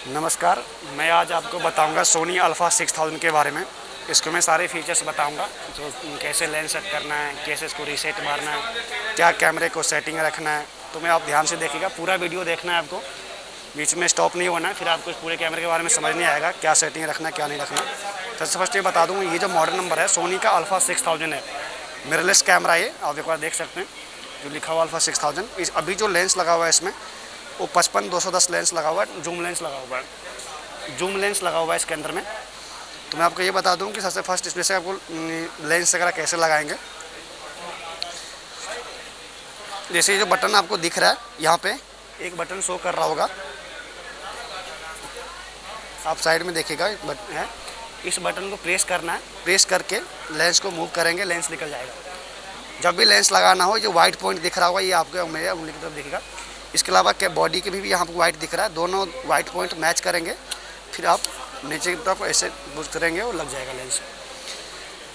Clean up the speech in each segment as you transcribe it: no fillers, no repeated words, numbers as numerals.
नमस्कार, मैं आज आपको बताऊंगा सोनी अल्फ़ा 6000 के बारे में। इसको मैं सारे फीचर्स बताऊंगा, जो कैसे लेंस सेट करना है, कैसे इसको रीसेट मारना है, क्या कैमरे को सेटिंग रखना है। तो मैं आप ध्यान से देखिएगा, पूरा वीडियो देखना है आपको, बीच में स्टॉप नहीं होना है, फिर आपको इस पूरे कैमरे के बारे में समझ नहीं आएगा क्या सेटिंग रखना है क्या नहीं रखना। सबसे फर्स्ट ये बता दूँ, ये जो मॉडल नंबर है सोनी का अल्फ़ा 6000 है, मिररलेस कैमरा। ये आप एक बार देख सकते हैं जो लिखा हुआ अल्फ़ा 6000। अभी जो लेंस लगा हुआ है इसमें वो 55-210 लेंस लगा हुआ है, जूम लेंस लगा हुआ है, जूम लेंस लगा हुआ है इसके अंदर में। तो मैं आपको ये बता दूं कि सबसे फर्स्ट इसमें से आपको लेंस वगैरह कैसे लगाएंगे। जैसे ये जो बटन आपको दिख रहा है, यहाँ पे एक बटन शो कर रहा होगा, आप साइड में देखिएगा एक बटन है, इस बटन को प्रेस करना है। प्रेस करके लेंस को मूव करेंगे, लेंस निकल जाएगा। जब भी लेंस लगाना हो, जो व्हाइट पॉइंट दिख रहा होगा ये आपको मेरे उंगली की तरफ दिखेगा। इसके अलावा क्या बॉडी के भी यहाँ पर वाइट दिख रहा है, दोनों वाइट पॉइंट मैच करेंगे। फिर आप नीचे की तरफ ऐसे बुश करेंगे और लग जाएगा लेंस।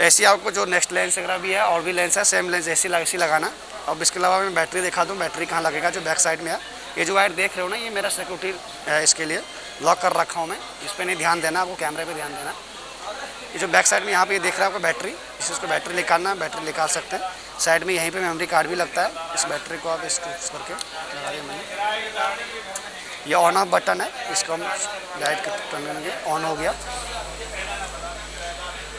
ऐसे आपको जो नेक्स्ट लेंस वगैरह भी है और भी लेंस है, सेम लेंस ऐसी लगाना। अब इसके अलावा मैं बैटरी दिखा दूँ, बैटरी कहाँ लगेगा, जो बैक साइड में है। ये जो वायर देख रहे हो ना, ये मेरा सिक्योरिटी है, इसके लिए लॉक कर रखा हूँ मैं। इस पर नहीं ध्यान देना, आपको कैमरे पर ध्यान देना। ये जो बैक साइड में यहाँ पे ये देख रहा है आपको बैटरी, इसको बैटरी निकालना है, बैटरी निकाल सकते हैं। साइड में यहीं पे मेमोरी कार्ड भी लगता है। इस बैटरी को आप इसको करके लगा दिया मैंने। ये ऑन ऑफ बटन है, इसको हम लाइट करने लगे, ऑन हो गया।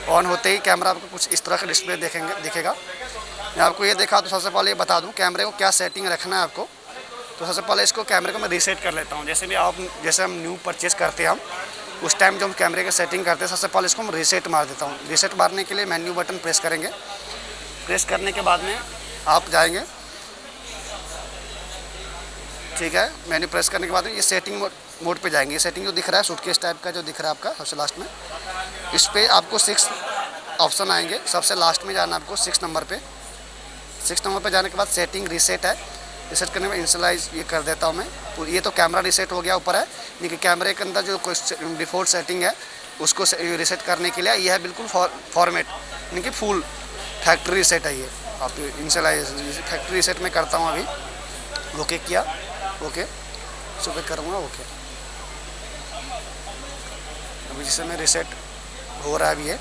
ऑन होते ही कैमरा आपको कुछ इस तरह का डिस्प्ले दिखेगा। मैं आपको ये देखा तो सबसे पहले ये बता दूं कैमरे को क्या सेटिंग रखना है आपको। तो सबसे पहले इसको कैमरे को मैं रीसेट कर लेता हूँ। जैसे हम न्यू परचेज़ करते हैं, हम उस टाइम जो हम कैमरे की सेटिंग करते हैं, सबसे पहले इसको हम रीसेट मार देता हूँ। रीसेट मारने के लिए मेन्यू बटन प्रेस करेंगे। प्रेस करने के बाद में आप जाएंगे, ठीक है। मेन्यू प्रेस करने के बाद में ये सेटिंग मोड पे जाएंगे। ये सेटिंग जो दिख रहा है सूटकेस टाइप का जो दिख रहा है आपका सबसे लास्ट में, इस पर आपको 6 ऑप्शन आएंगे। सबसे लास्ट में जाना आपको 6 नंबर पे। 6 नंबर पे जाने के बाद सेटिंग रीसेट है। रीसेट करने में इनिशियलाइज ये कर देता हूँ मैं। ये तो कैमरा रीसेट हो गया ऊपर है, लेकिन कैमरे के अंदर जो डिफ़ॉल्ट सेटिंग है उसको रीसेट करने के लिए ये है बिल्कुल फॉर्मेट, यानी कि फुल फैक्ट्री रीसेट है। ये आप इनिशियलाइज फैक्ट्री रीसेट में करता हूँ। अभी ओके किया, ओके सुबह करूँगा, ओके। अभी जैसे मैं रीसेट हो रहा है अभी ये,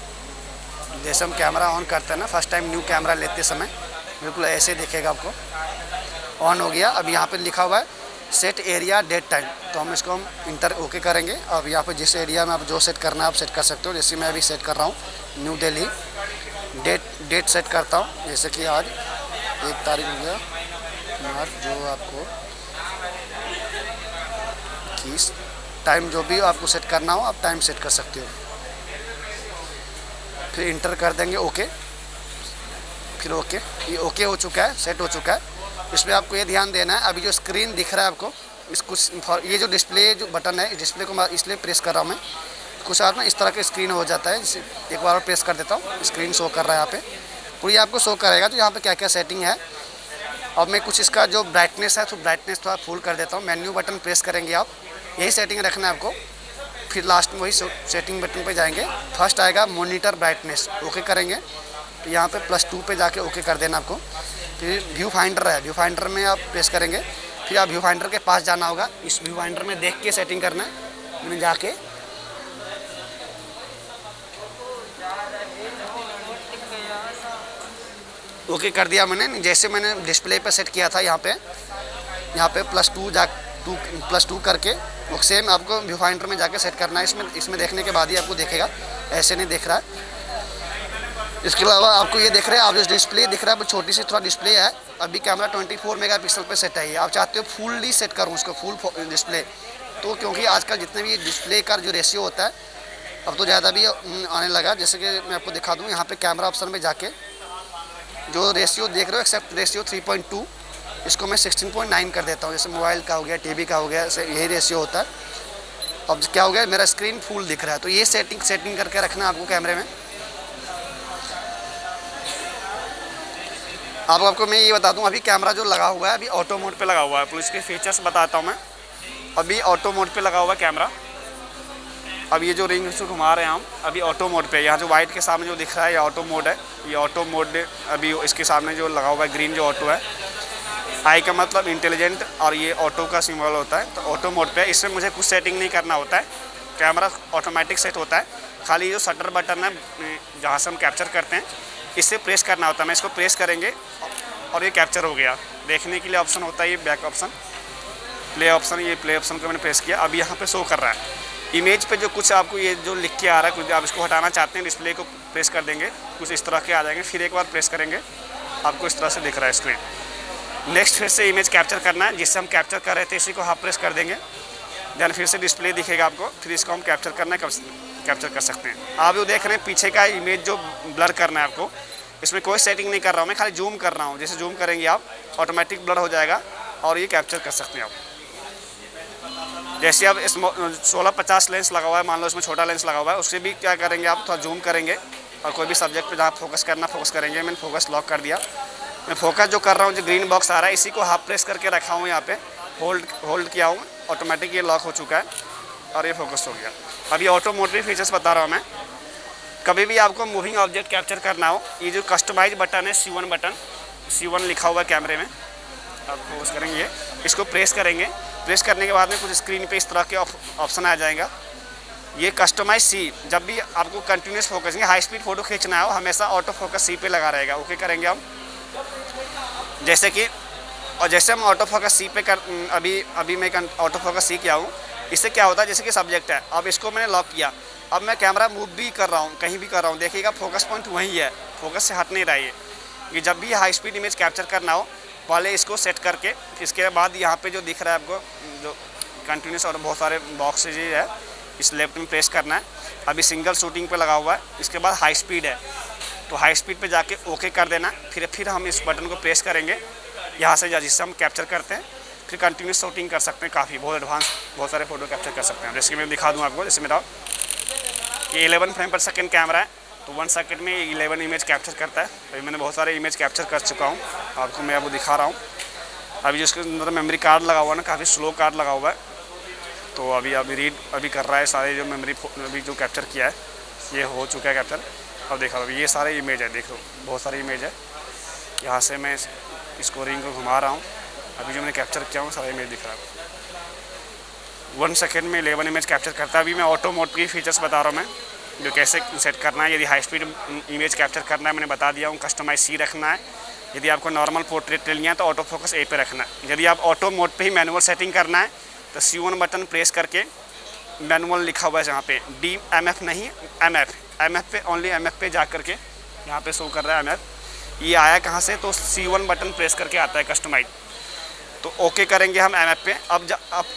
जैसे हम कैमरा ऑन करते हैं ना, फर्स्ट टाइम न्यू कैमरा लेते समय बिल्कुल ऐसे दिखेगा आपको। ऑन हो गया। अब यहाँ पे लिखा हुआ है सेट एरिया डेट टाइम, तो हम इसको हम इंटर ओके करेंगे। अब यहाँ पे जिस एरिया में आप जो सेट करना है आप सेट कर सकते हो। जैसे मैं अभी सेट कर रहा हूँ न्यू दिल्ली। डेट सेट करता हूँ, जैसे कि आज 1 तारीख हो गया मार्च, जो आपको 21। टाइम जो भी आपको सेट करना हो आप टाइम सेट कर सकते हो। फिर इंटर कर देंगे ओके, फिर ओके। ये ओके हो चुका है, सेट हो चुका है। इसमें आपको ये ध्यान देना है, अभी जो स्क्रीन दिख रहा है आपको, इस कुछ ये जो डिस्प्ले जो बटन है, इस डिस्प्ले को मैं इसलिए प्रेस कर रहा हूँ मैं, कुछ आप ना इस तरह का स्क्रीन हो जाता है। एक बार और प्रेस कर देता हूँ, स्क्रीन शो कर रहा है यहाँ पे, पूरी आपको शो करेगा तो यहाँ पे क्या क्या सेटिंग है। अब मैं कुछ इसका जो ब्राइटनेस है तो ब्राइटनेस थोड़ा फुल कर देता हूँ। मेन्यू बटन प्रेस करेंगे आप, यही सेटिंग रखना है आपको। फिर लास्ट में वही सेटिंग बटन पे जाएंगे, फर्स्ट आएगा मॉनिटर ब्राइटनेस, ओके करेंगे। तो यहाँ पे +2 पे जाके ओके कर देना आपको। फिर व्यू फाइंडर है, व्यू फाइंडर में आप प्रेस करेंगे। फिर आप व्यू फाइंडर के पास जाना होगा, इस व्यू फाइंडर में देख के सेटिंग करना है। मैंने जाके ओके कर दिया मैंने, जैसे मैंने डिस्प्ले पे सेट किया था। यहाँ पे +2 करके सेम आपको व्यू फाइंडर में जाके सेट करना है। इसमें देखने के बाद ही आपको देखेगा, ऐसे नहीं देख रहा है। इसके अलावा आपको ये देख रहे हैं, आप जो डिस्प्ले दिख रहा है वो छोटी सी थोड़ा डिस्प्ले है। अभी कैमरा 24 मेगापिक्सल पे सेट है। आप चाहते हो फुल्ली सेट करूँ उसको, फुल डिस्प्ले, तो क्योंकि आजकल जितने भी डिस्प्ले का जो रेशियो होता है अब तो ज़्यादा भी आने लगा। जैसे कि मैं आपको दिखा दूँ, यहाँ पे कैमरा ऑप्शन में जाके जो रेशियो देख रहे हो एक्सेप्ट रेशियो 3.2, इसको मैं 16.9 कर देता हूँ। जैसे मोबाइल का हो गया, टीवी का हो गया, यही रेशियो होता है। अब क्या हो गया, मेरा स्क्रीन फुल दिख रहा है, तो ये सेटिंग करके रखना आपको कैमरे में। अब आपको मैं ये बता दूं, अभी कैमरा जो लगा हुआ है अभी ऑटो मोड पे लगा हुआ है। पुलिस के फीचर्स बताता हूं मैं। अभी ऑटो मोड पे लगा हुआ है कैमरा। अब ये जो रिंग उसको घुमा रहे हैं हम, अभी ऑटो मोड पे। यहाँ जो वाइट के सामने जो दिख रहा है ये ऑटो मोड है। ये ऑटो मोड अभी इसके सामने जो लगा हुआ है ग्रीन जो ऑटो है, आई का मतलब इंटेलिजेंट और ये ऑटो का सिंबल होता है। तो ऑटो मोड पे इसमें मुझे कुछ सेटिंग नहीं करना होता है, कैमरा ऑटोमेटिक सेट होता है। खाली जो शटर बटन है जहाँ से हम कैप्चर करते हैं इससे प्रेस करना होता है। मैं इसको प्रेस करेंगे और ये कैप्चर हो गया। देखने के लिए ऑप्शन होता है ये बैक ऑप्शन, प्ले ऑप्शन, ये प्ले ऑप्शन को मैंने प्रेस किया, अब यहाँ पे शो कर रहा है। इमेज पे जो कुछ आपको ये जो लिख के आ रहा है, कुछ आप इसको हटाना चाहते हैं डिस्प्ले को प्रेस कर देंगे, कुछ इस तरह के आ जाएंगे। फिर एक बार प्रेस करेंगे आपको इस तरह से दिख रहा है स्क्रीन। नेक्स्ट फिर से इमेज कैप्चर करना है, जिससे हम कैप्चर कर रहे थे इसी को हाफ प्रेस कर देंगे, देन फिर से डिस्प्ले दिखेगा आपको, फिर इसको हम कैप्चर करना है, कैप्चर कर सकते हैं। आप जो देख रहे हैं पीछे का इमेज जो ब्लर करना है आपको, इसमें कोई सेटिंग नहीं कर रहा हूँ मैं, खाली जूम कर रहा हूँ। जैसे जूम करेंगे आप ऑटोमेटिक ब्लर हो जाएगा और ये कैप्चर कर सकते हैं आप। जैसे अब इस 16-50 लेंस लगा हुआ है, मान लो इसमें छोटा लेंस लगा हुआ है, उससे भी क्या करेंगे आप, थोड़ा जूम करेंगे और कोई भी सब्जेक्ट पे जहाँ फोकस करना फोकस करेंगे। मैंने फोकस लॉक कर दिया। मैं फोकस जो कर रहा हूँ, जो ग्रीन बॉक्स आ रहा है इसी को हाफ प्रेस करके रखा हूँ, यहाँ पे होल्ड किया हूँ, ऑटोमेटिक ये लॉक हो चुका है और ये फोकस हो गया। अब ये ऑटो मोड पे फीचर्स बता रहा हूँ मैं। कभी भी आपको मूविंग ऑब्जेक्ट कैप्चर करना हो, ये जो कस्टमाइज बटन है C1 बटन, C1 लिखा हुआ है कैमरे में, आप फोकस करेंगे, इसको प्रेस करेंगे। प्रेस करने के बाद में कुछ स्क्रीन पे इस तरह के ऑप्शन आ जाएगा। ये कस्टमाइज सी, जब भी आपको continuous focus, high speed photo खींचना हो हमेशा ऑटो फोकस सी पे लगा रहेगा। ओके करेंगे हम, जैसे कि, और जैसे हम ऑटो फोकस सी पे अभी मैं ऑटो फोकस सी किया हूँ, इससे क्या होता है, जैसे कि सब्जेक्ट है, अब इसको मैंने लॉक किया, अब मैं कैमरा मूव भी कर रहा हूँ, कहीं भी कर रहा हूँ, देखिएगा फोकस पॉइंट वही है, फोकस से हट नहीं रहा है ये। जब भी हाई स्पीड इमेज कैप्चर करना हो, पहले इसको सेट करके, इसके बाद यहाँ पे जो दिख रहा है आपको, जो कंटिन्यूस और बहुत सारे बॉक्सेज है, इस लेफ्ट में प्रेस करना है। अभी सिंगल शूटिंग पे लगा हुआ है, इसके बाद हाई स्पीड है, तो हाई स्पीड पे जाके ओके कर देना। फिर हम इस बटन को प्रेस करेंगे यहाँ से, जिससे हम कैप्चर करते हैं, फिर कंटिन्यूस शूटिंग कर सकते हैं। काफ़ी बहुत एडवांस, बहुत सारे फोटो कैप्चर कर सकते हैं। जैसे कि मैं दिखा दूँ आपको, जैसे मेरा ये 11 फ्रेम पर सेकेंड कैमरा है, तो 1 सेकंड में 11 इमेज कैप्चर करता है। अभी मैंने बहुत सारे इमेज कैप्चर कर चुका हूँ, आपको मैं अब दिखा रहा हूँ। अभी जिसके अंदर मेमोरी कार्ड लगा हुआ है ना, काफ़ी स्लो कार्ड लगा हुआ है, तो अभी रीड कर रहा है सारे जो मेमोरी अभी जो कैप्चर किया है, ये हो चुका है कैप्चर। अब देखा अभी ये सारे इमेज है, देखो बहुत सारे इमेज है। यहाँ से मैं इसको रिंग को घुमा रहा हूँ, अभी जो मैंने कैप्चर किया हूँ सारा इमेज दिख रहा है। 1 सेकंड में 11 इमेज कैप्चर करता है। अभी मैं ऑटो मोड की फीचर्स बता रहा हूँ मैं, जो कैसे सेट करना है। यदि हाई स्पीड इमेज कैप्चर करना है मैंने बता दिया हूँ, कस्टमाइज सी रखना है। यदि आपको नॉर्मल पोर्ट्रेट लेनी है तो ऑटो फोकस ए पे रखना है। यदि आप ऑटो मोड पे ही मैनुअल सेटिंग करना है तो C1 बटन प्रेस करके, मैनुअल लिखा हुआ है जहाँ पे, DMF नहीं MF पे, ओनली MF पे जा करके यहाँ पे शो कर रहा है MF। ये आया कहाँ से, तो C1 बटन प्रेस करके आता है कस्टमाइज। तो ओके करेंगे हम MF पे।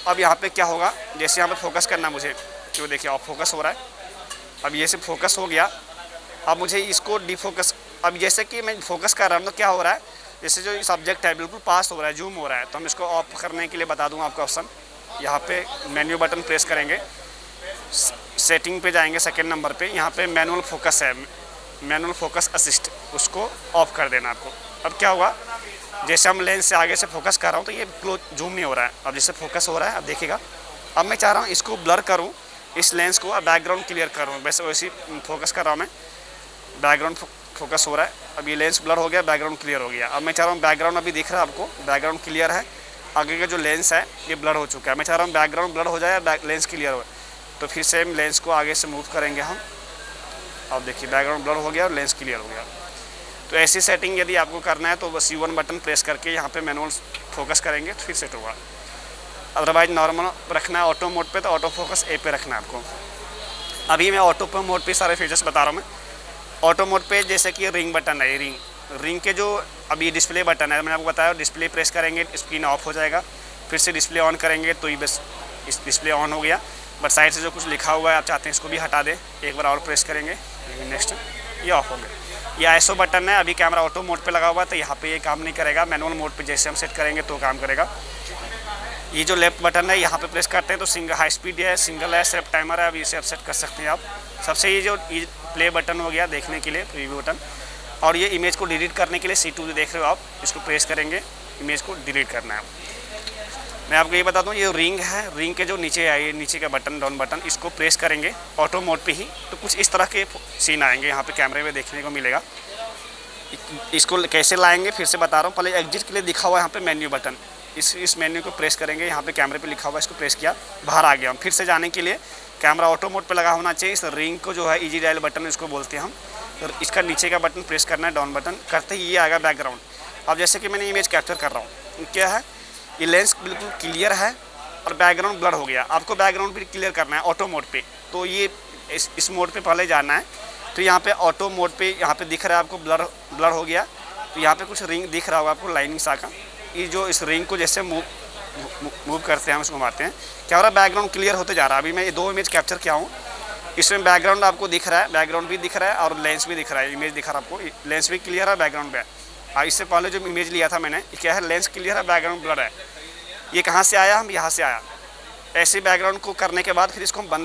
अब यहाँ पे क्या होगा, जैसे यहाँ पे फोकस करना मुझे, जो देखिए ऑफ फोकस हो रहा है, अब ये से फोकस हो गया। अब मुझे इसको डिफोकस, अब जैसे कि मैं फोकस कर रहा हूँ तो क्या हो रहा है, जैसे जो सब्जेक्ट है बिल्कुल पास हो रहा है, जूम हो रहा है, तो हम इसको ऑफ करने के लिए बता दूँगा आपको ऑप्शन। यहाँ पे मेन्यू बटन प्रेस करेंगे, सेटिंग पे जाएंगे सेकंड नंबर पे, यहाँ पे मैनुअल फोकस है, मैनुअल फोकस असिस्ट, उसको ऑफ कर देना आपको। अब क्या होगा, जैसे हम लेंस से आगे से फोकस कर रहा हूँ तो ये क्लोज जूम नहीं हो रहा है। अब जैसे फोकस हो रहा है, अब देखिएगा, अब मैं चाह रहा हूँ इसको ब्लर करूँ, इस लेंस को बैकग्राउंड क्लियर कर रहा हूँ, वैसे फोकस कर रहा हूँ मैं, बैकग्राउंड फोकस हो रहा है। अब ये लेंस ब्लर हो गया, बैकग्राउंड क्लियर हो गया। अब मैं चाह रहा हूँ बैकग्राउंड, अभी दिख रहा है आपको, बैकग्राउंड क्लियर है, आगे का जो लेंस है ये ब्लर हो चुका है। मैं चाह रहा हूँ बैकग्राउंड ब्लर हो जाए, लेंस क्लियर हो, तो फिर सेम लेंस को आगे से मूव करेंगे हम। अब देखिए बैकग्राउंड ब्लर हो गया और लेंस क्लियर हो गया। तो ऐसी सेटिंग यदि आपको करना है तो बस C1 बटन प्रेस करके यहाँ पे मैनुअल फोकस करेंगे तो फिर सेट होगा। अदरवाइज नॉर्मल रखना है ऑटो मोड पे तो ऑटो फोकस ए पे रखना है आपको। अभी मैं ऑटो मोड पे सारे फीचर्स बता रहा हूँ मैं। ऑटो मोड पे जैसे कि रिंग बटन है, ये रिंग के जो अभी डिस्प्ले बटन है मैंने आपको बताया, डिस्प्ले प्रेस करेंगे स्क्रीन ऑफ हो जाएगा, फिर से डिस्प्ले ऑन करेंगे तो ये बस इस डिस्प्ले ऑन हो गया। बट साइड से जो कुछ लिखा हुआ है आप चाहते हैं इसको भी हटा दें, एक बार और प्रेस करेंगे, नेक्स्ट, ये ऑफ हो गया। ये ISO बटन है, अभी कैमरा ऑटो मोड पे लगा हुआ है तो यहाँ पे ये काम नहीं करेगा, मैनुअल मोड पे जैसे हम सेट करेंगे तो काम करेगा। ये जो लेफ्ट बटन है यहाँ पे प्रेस करते हैं तो सिंगल हाई स्पीड है, सिंगल है, सेल्फ टाइमर है, अभी इसे आप सेट कर सकते हैं आप। सबसे ये जो प्ले बटन हो गया देखने के लिए, प्रीव्यू बटन, और ये इमेज को डिलीट करने के लिए C2 जो देख रहे हो आप, इसको प्रेस करेंगे, इमेज को डिलीट करना है। मैं आपको ये बता दूँ, ये रिंग है, रिंग के जो नीचे है, ये नीचे का बटन डाउन बटन, इसको प्रेस करेंगे ऑटो मोड पे ही तो कुछ इस तरह के सीन आएंगे यहाँ पे कैमरे में देखने को मिलेगा। इसको कैसे लाएंगे फिर से बता रहा हूँ। पहले एग्जिट के लिए दिखा हुआ है यहाँ पे मेन्यू बटन, इस मेन्यू को प्रेस करेंगे। यहाँ पे कैमरे पे लिखा हुआ है, इसको प्रेस किया, बाहर आ गया हम। फिर से जाने के लिए कैमरा ऑटो मोड पे लगा होना चाहिए। इस रिंग को जो है इजी डायल बटन इसको बोलते हैं हम। तो इसका नीचे का बटन प्रेस करना है, डाउन बटन करते ही ये आएगा बैकग्राउंड। अब जैसे कि मैंने इमेज कैप्चर कर रहा हूँ, क्या है ये लेंस बिल्कुल क्लियर है और बैकग्राउंड ब्लर हो गया। आपको बैकग्राउंड भी क्लियर करना है ऑटो मोड पे, तो ये इस मोड पे पहले जाना है। तो यहाँ पे ऑटो मोड पे यहाँ पे दिख रहा है आपको ब्लर हो गया। तो यहाँ पे कुछ रिंग दिख रहा होगा आपको लाइनिंग सा का, ये जो इस रिंग को जैसे मूव करते हैं हम, इसको घुमाते हैं, क्या हो रहा है बैकग्राउंड क्लियर होते जा रहा है। अभी मैं ये 2 इमेज कैप्चर किया हूँ, इसमें बैकग्राउंड आपको दिख रहा है, बैकग्राउंड भी दिख रहा है और लेंस भी दिख रहा है। इमेज दिखा रहा है आपको, लेंस भी क्लियर है, बैकग्राउंड भी है। इससे पहले जो इमेज लिया था मैंने, ये क्या है लेंस क्लियर है, बैकग्राउंड ब्लर है। ये कहाँ से आया, हम यहाँ से आया। ऐसे बैकग्राउंड को करने के बाद फिर इसको हम बंद